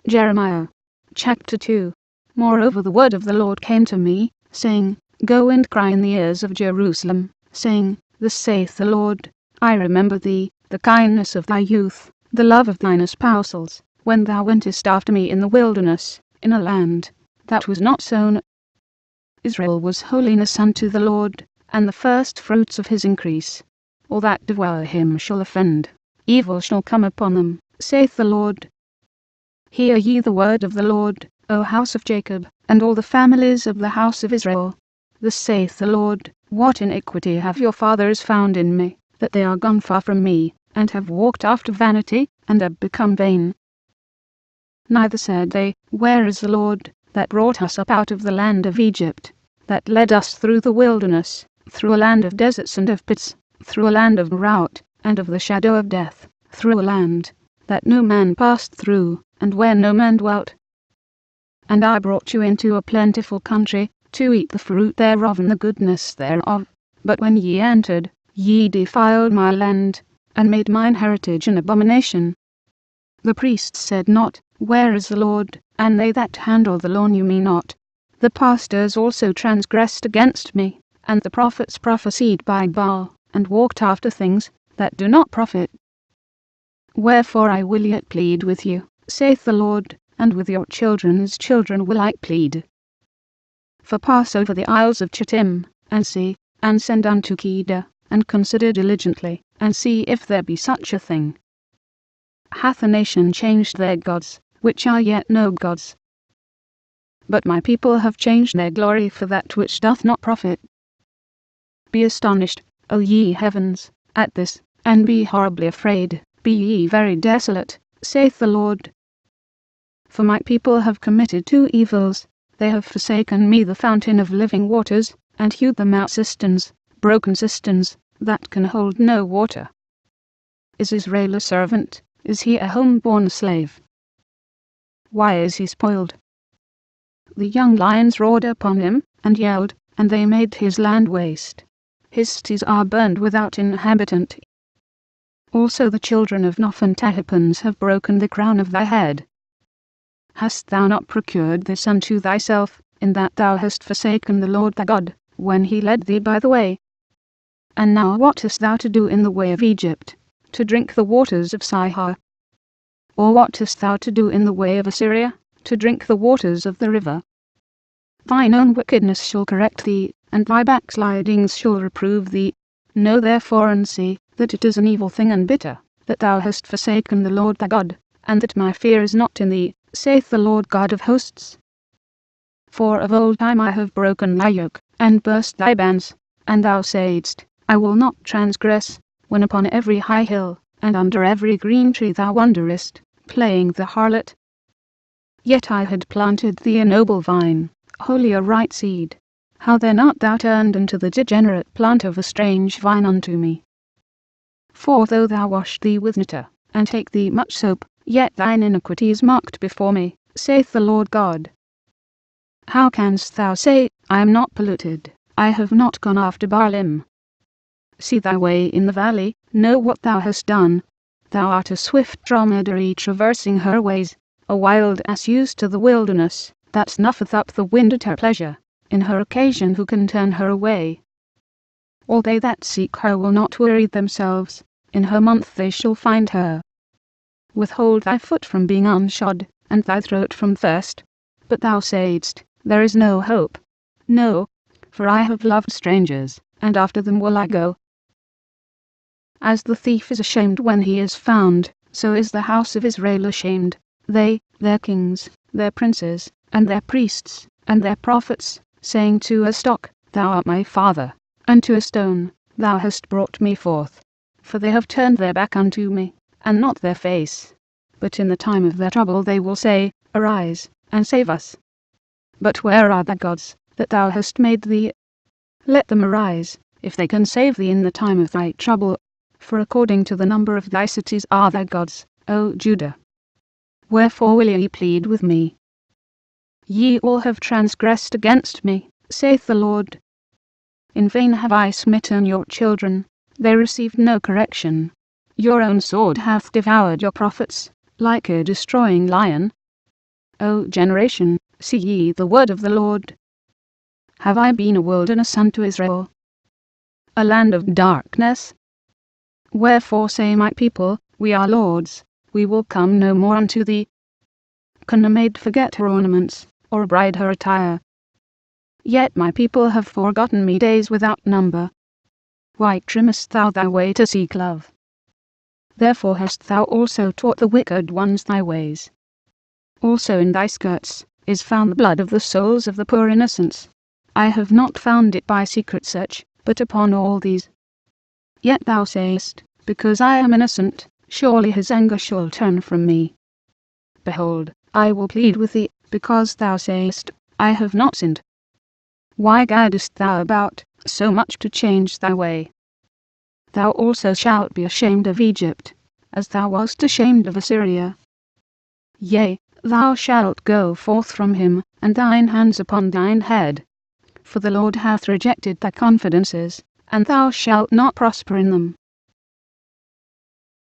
Jeremiah chapter 2. Moreover the word of the Lord came to me, saying, Go and cry in the ears of Jerusalem, saying, Thus saith the Lord, I remember thee, the kindness of thy youth, the love of thine espousals, when thou wentest after me in the wilderness, in a land that was not sown. Israel was holiness unto the Lord, and the first fruits of his increase. All that devour him shall offend, evil shall come upon them, saith the Lord. Hear ye the word of the Lord, O house of Jacob, and all the families of the house of Israel. Thus saith the Lord, What iniquity have your fathers found in me, that they are gone far from me, and have walked after vanity, and have become vain? Neither said they, Where is the Lord, that brought us up out of the land of Egypt, that led us through the wilderness, through a land of deserts and of pits, through a land of drought, and of the shadow of death, through a land that no man passed through, and where no man dwelt? And I brought you into a plentiful country, to eat the fruit thereof and the goodness thereof. But when ye entered, ye defiled my land, and made mine heritage an abomination. The priests said not, Where is the Lord? And they that handle the law knew me not. The pastors also transgressed against me, and the prophets prophesied by Baal, and walked after things that do not profit. Wherefore I will yet plead with you, saith the Lord, and with your children's children will I plead. For pass over the isles of Chittim, and see, and send unto Kedar, and consider diligently, and see if there be such a thing. Hath a nation changed their gods, which are yet no gods? But my people have changed their glory for that which doth not profit. Be astonished, O ye heavens, at this, and be horribly afraid, be ye very desolate, saith the Lord. For my people have committed two evils, they have forsaken me the fountain of living waters, and hewed them out cisterns, broken cisterns, that can hold no water. Is Israel a servant? Is he a home-born slave? Why is he spoiled? The young lions roared upon him, and yelled, and they made his land waste. His cities are burned without inhabitant. Also the children of Noph and Tahipans have broken the crown of thy head. Hast thou not procured this unto thyself, in that thou hast forsaken the Lord thy God, when he led thee by the way? And now what hast thou to do in the way of Egypt, to drink the waters of Sihor? Or what hast thou to do in the way of Assyria, to drink the waters of the river? Thine own wickedness shall correct thee, and thy backslidings shall reprove thee. Know therefore and see, that it is an evil thing and bitter, that thou hast forsaken the Lord thy God, and that my fear is not in thee, saith the Lord God of hosts. For of old time I have broken thy yoke, and burst thy bands, and thou saidst, I will not transgress, when upon every high hill, and under every green tree thou wanderest, playing the harlot. Yet I had planted thee a noble vine, wholly a right seed. How then art thou turned into the degenerate plant of a strange vine unto me? For though thou wash thee with nitre, and take thee much soap, yet thine iniquity is marked before me, saith the Lord God. How canst thou say, I am not polluted, I have not gone after Baalim? See thy way in the valley, know what thou hast done. Thou art a swift dromedary traversing her ways, a wild ass used to the wilderness, that snuffeth up the wind at her pleasure. In her occasion who can turn her away? All they that seek her will not weary themselves, in her month they shall find her. Withhold thy foot from being unshod, and thy throat from thirst. But thou saidst, There is no hope. No, for I have loved strangers, and after them will I go. As the thief is ashamed when he is found, so is the house of Israel ashamed, they, their kings, their princes, and their priests, and their prophets, saying to a stock, Thou art my father, and to a stone, Thou hast brought me forth. For they have turned their back unto me, and not their face. But in the time of their trouble they will say, Arise, and save us. But where are thy gods, that thou hast made thee? Let them arise, if they can save thee in the time of thy trouble. For according to the number of thy cities are thy gods, O Judah. Wherefore will ye plead with me? Ye all have transgressed against me, saith the Lord. In vain have I smitten your children, they received no correction. Your own sword hath devoured your prophets, like a destroying lion. O generation, see ye the word of the Lord. Have I been a wilderness unto Israel, a land of darkness? Wherefore say my people, We are lords, we will come no more unto thee. Can a maid forget her ornaments, or a bride her attire? Yet my people have forgotten me days without number. Why trimmest thou thy way to seek love? Therefore hast thou also taught the wicked ones thy ways. Also in thy skirts is found the blood of the souls of the poor innocents. I have not found it by secret search, but upon all these. Yet thou sayest, Because I am innocent, surely his anger shall turn from me. Behold, I will plead with thee, because thou sayest, I have not sinned. Why gaddest thou about so much to change thy way? Thou also shalt be ashamed of Egypt, as thou wast ashamed of Assyria. Yea, thou shalt go forth from him, and thine hands upon thine head. For the Lord hath rejected thy confidences, and thou shalt not prosper in them.